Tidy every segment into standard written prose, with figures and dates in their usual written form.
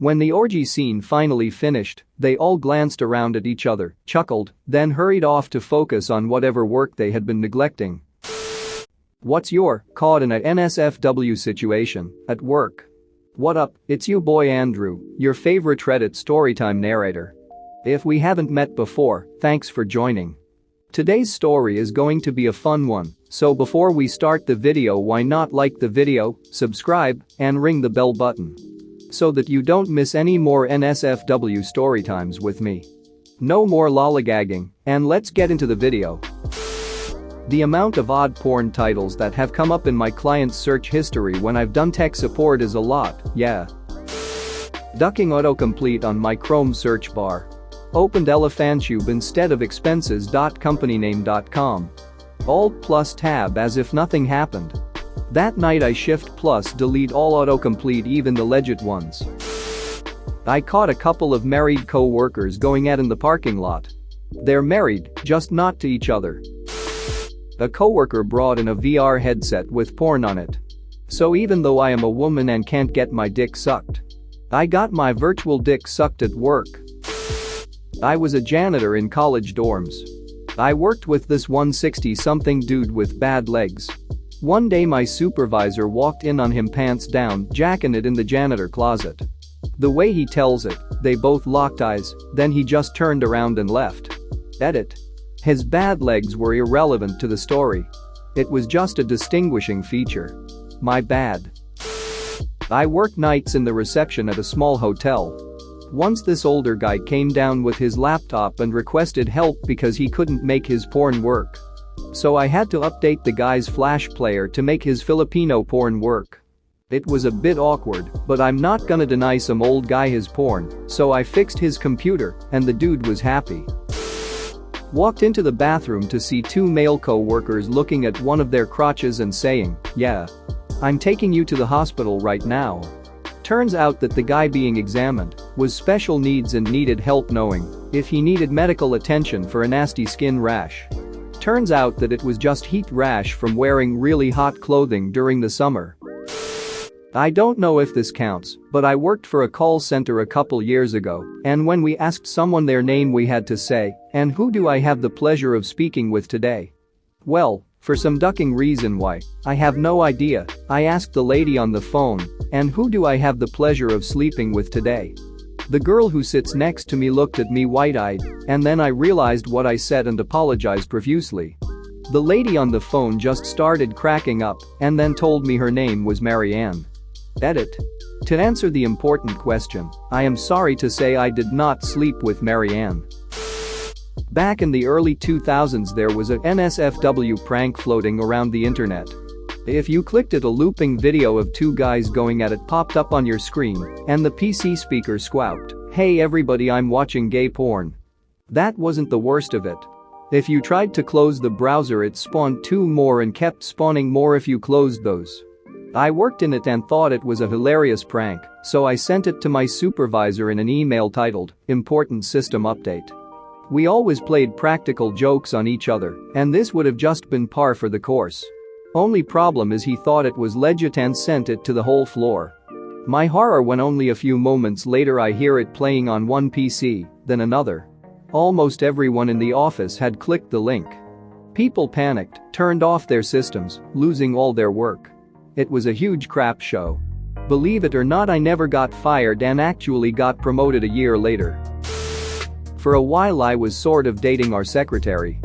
When the orgy scene finally finished, they all glanced around at each other, chuckled, then hurried off to focus on whatever work they had been neglecting. What's your caught in a NSFW situation at work? What up, it's you boy Andrew, your favorite Reddit storytime narrator. If we haven't met before, thanks for joining. Today's story is going to be a fun one, so before we start the video, why not like the video, subscribe, and ring the bell button so that you don't miss any more NSFW storytimes with me. No more lollygagging, and let's get into the video. The amount of odd porn titles that have come up in my client's search history when I've done tech support is a lot, yeah. Ducking autocomplete on my Chrome search bar. Opened ElephantTube instead of expenses.companyname.com. Alt plus tab as if nothing happened. That night I shift plus delete all autocomplete, even the legit ones. I caught a couple of married co-workers going at in the parking lot. They're married, just not to each other. A coworker brought in a VR headset with porn on it. So even though I am a woman and can't get my dick sucked, I got my virtual dick sucked at work. I was a janitor in college dorms. I worked with this 160-something dude with bad legs. One day my supervisor walked in on him pants down, jacking it in the janitor closet. The way he tells it, they both locked eyes, then he just turned around and left. Edit. His bad legs were irrelevant to the story. It was just a distinguishing feature. My bad. I worked nights in the reception at a small hotel. Once this older guy came down with his laptop and requested help because he couldn't make his porn work. So I had to update the guy's flash player to make his Filipino porn work. It was a bit awkward, but I'm not gonna deny some old guy his porn, so I fixed his computer, and the dude was happy. Walked into the bathroom to see two male co-workers looking at one of their crotches and saying, "Yeah, I'm taking you to the hospital right now." Turns out that the guy being examined was special needs and needed help knowing if he needed medical attention for a nasty skin rash. Turns out that it was just heat rash from wearing really hot clothing during the summer. I don't know if this counts, but I worked for a call center a couple years ago, and when we asked someone their name we had to say, "And who do I have the pleasure of speaking with today?" Well, for some ducking reason why, I have no idea, I asked the lady on the phone, "And who do I have the pleasure of sleeping with today?" The girl who sits next to me looked at me wide-eyed, and then I realized what I said and apologized profusely. The lady on the phone just started cracking up and then told me her name was Marianne. Edit. To answer the important question, I am sorry to say I did not sleep with Marianne. Back in the early 2000s there was a NSFW prank floating around the internet. If you clicked it, a looping video of two guys going at it popped up on your screen, and the PC speaker squawked, "Hey everybody, I'm watching gay porn." That wasn't the worst of it. If you tried to close the browser it spawned two more and kept spawning more if you closed those. I worked in it and thought it was a hilarious prank, so I sent it to my supervisor in an email titled, "Important System Update." We always played practical jokes on each other, and this would have just been par for the course. Only problem is he thought it was legit and sent it to the whole floor. My horror when only a few moments later I hear it playing on one PC, then another. Almost everyone in the office had clicked the link. People panicked, turned off their systems, losing all their work. It was a huge crap show. Believe it or not, I never got fired and actually got promoted a year later. For a while I was sort of dating our secretary.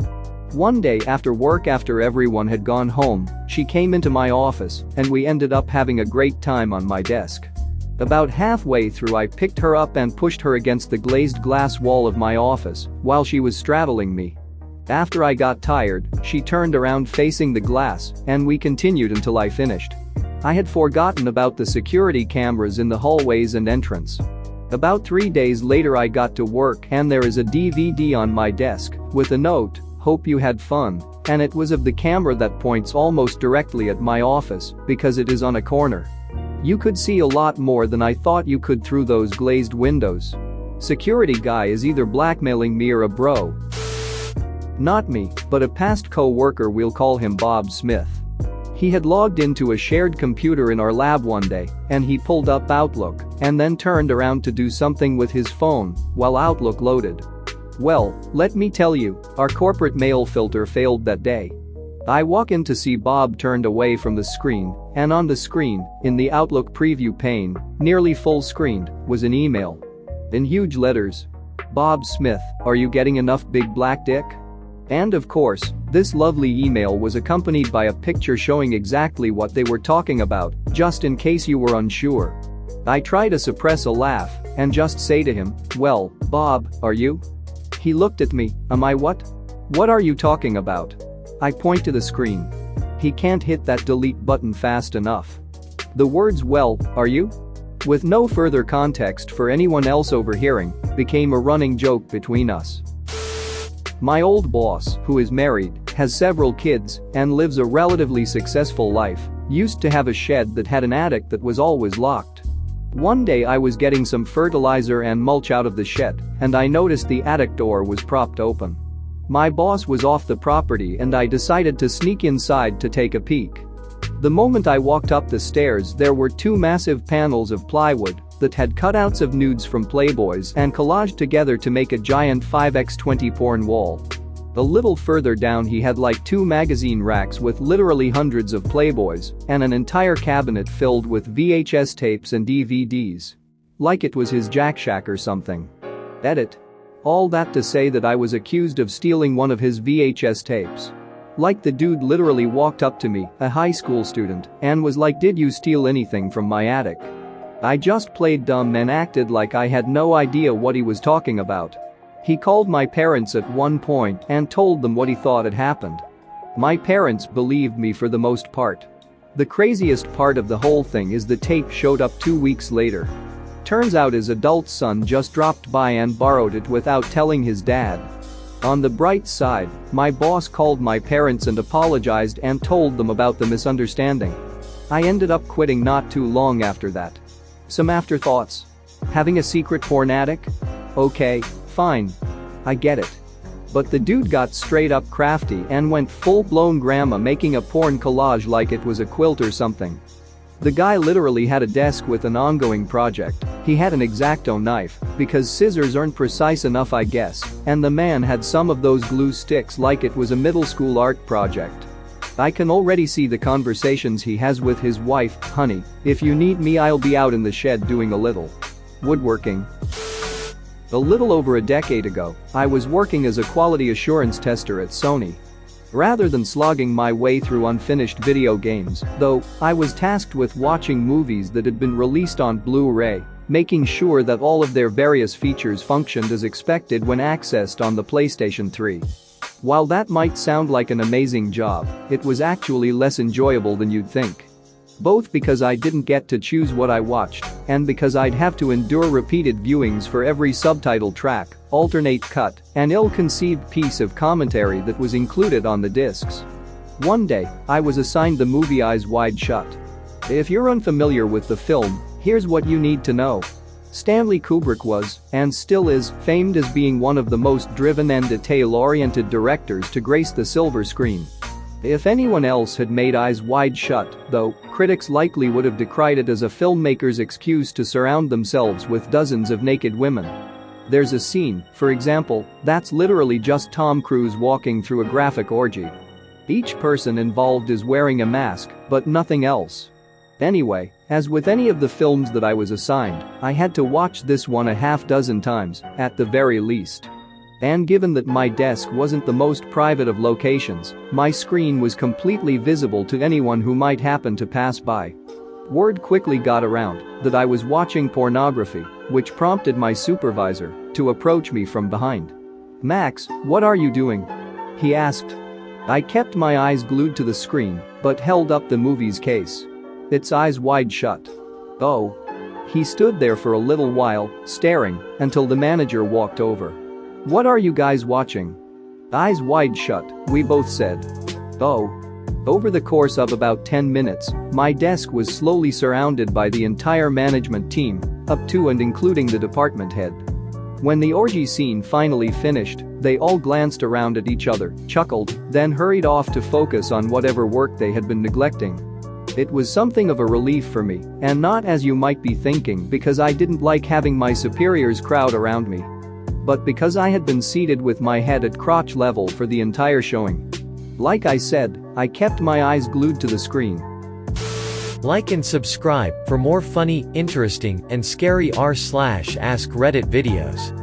One day after work, after everyone had gone home, she came into my office and we ended up having a great time on my desk. About halfway through I picked her up and pushed her against the glazed glass wall of my office while she was straddling me. After I got tired, she turned around facing the glass and we continued until I finished. I had forgotten about the security cameras in the hallways and entrance. About 3 days later I got to work and there is a DVD on my desk with a note, "Hope you had fun," and it was of the camera that points almost directly at my office because it is on a corner. You could see a lot more than I thought you could through those glazed windows. Security guy is either blackmailing me or a bro. Not me, but a past co-worker, we'll call him Bob Smith. He had logged into a shared computer in our lab one day, and he pulled up Outlook and then turned around to do something with his phone while Outlook loaded. Well, let me tell you, our corporate mail filter failed that day. I walk in to see Bob turned away from the screen, and on the screen, in the Outlook preview pane, nearly full screened, was an email. In huge letters. Bob Smith, are you getting enough big black dick? And of course, this lovely email was accompanied by a picture showing exactly what they were talking about, just in case you were unsure. I try to suppress a laugh and just say to him, well, Bob, are you? He looked at me, am I what? What are you talking about? I point to the screen. He can't hit that delete button fast enough. The words well, are you? With no further context for anyone else overhearing, became a running joke between us. My old boss, who is married, has several kids, and lives a relatively successful life, used to have a shed that had an attic that was always locked. One day I was getting some fertilizer and mulch out of the shed, and I noticed the attic door was propped open. My boss was off the property and I decided to sneak inside to take a peek. The moment I walked up the stairs, there were two massive panels of plywood that had cutouts of nudes from Playboys and collaged together to make a giant 5x20 porn wall. A little further down he had like two magazine racks with literally hundreds of Playboys and an entire cabinet filled with VHS tapes and DVDs. Like it was his Jack Shack or something. Edit. All that to say that I was accused of stealing one of his VHS tapes. Like the dude literally walked up to me, a high school student, and was like, did you steal anything from my attic? I just played dumb and acted like I had no idea what he was talking about. He called my parents at one point and told them what he thought had happened. My parents believed me for the most part. The craziest part of the whole thing is the tape showed up 2 weeks later. Turns out his adult son just dropped by and borrowed it without telling his dad. On the bright side, my boss called my parents and apologized and told them about the misunderstanding. I ended up quitting not too long after that. Some afterthoughts? Having a secret porn attic? Okay, fine. I get it. But the dude got straight up crafty and went full-blown grandma, making a porn collage like it was a quilt or something. The guy literally had a desk with an ongoing project. He had an X-Acto knife, because scissors aren't precise enough I guess, and the man had some of those glue sticks like it was a middle school art project. I can already see the conversations he has with his wife, honey, if you need me I'll be out in the shed doing a little woodworking. A little over a decade ago, I was working as a quality assurance tester at Sony. Rather than slogging my way through unfinished video games, though, I was tasked with watching movies that had been released on Blu-ray, making sure that all of their various features functioned as expected when accessed on the PlayStation 3. While that might sound like an amazing job, it was actually less enjoyable than you'd think. Both because I didn't get to choose what I watched, and because I'd have to endure repeated viewings for every subtitle track, alternate cut, and ill-conceived piece of commentary that was included on the discs. One day, I was assigned the movie Eyes Wide Shut. If you're unfamiliar with the film, here's what you need to know. Stanley Kubrick was, and still is, famed as being one of the most driven and detail-oriented directors to grace the silver screen. If anyone else had made Eyes Wide Shut, though, critics likely would have decried it as a filmmaker's excuse to surround themselves with dozens of naked women. There's a scene, for example, that's literally just Tom Cruise walking through a graphic orgy. Each person involved is wearing a mask, but nothing else. Anyway, as with any of the films that I was assigned, I had to watch this one a half dozen times, at the very least. And given that my desk wasn't the most private of locations, my screen was completely visible to anyone who might happen to pass by. Word quickly got around that I was watching pornography, which prompted my supervisor to approach me from behind. "Max, what are you doing?" he asked. I kept my eyes glued to the screen, but held up the movie's case. "It's Eyes Wide Shut." "Oh." He stood there for a little while, staring, until the manager walked over. "What are you guys watching?" "Eyes Wide Shut," we both said. "Oh." Over the course of about 10 minutes, my desk was slowly surrounded by the entire management team, up to and including the department head. When the orgy scene finally finished, they all glanced around at each other, chuckled, then hurried off to focus on whatever work they had been neglecting. It was something of a relief for me, and not as you might be thinking because I didn't like having my superiors crowd around me, but because I had been seated with my head at crotch level for the entire showing. Like I said, I kept my eyes glued to the screen. Like and subscribe for more funny, interesting, and scary r/ask Reddit videos.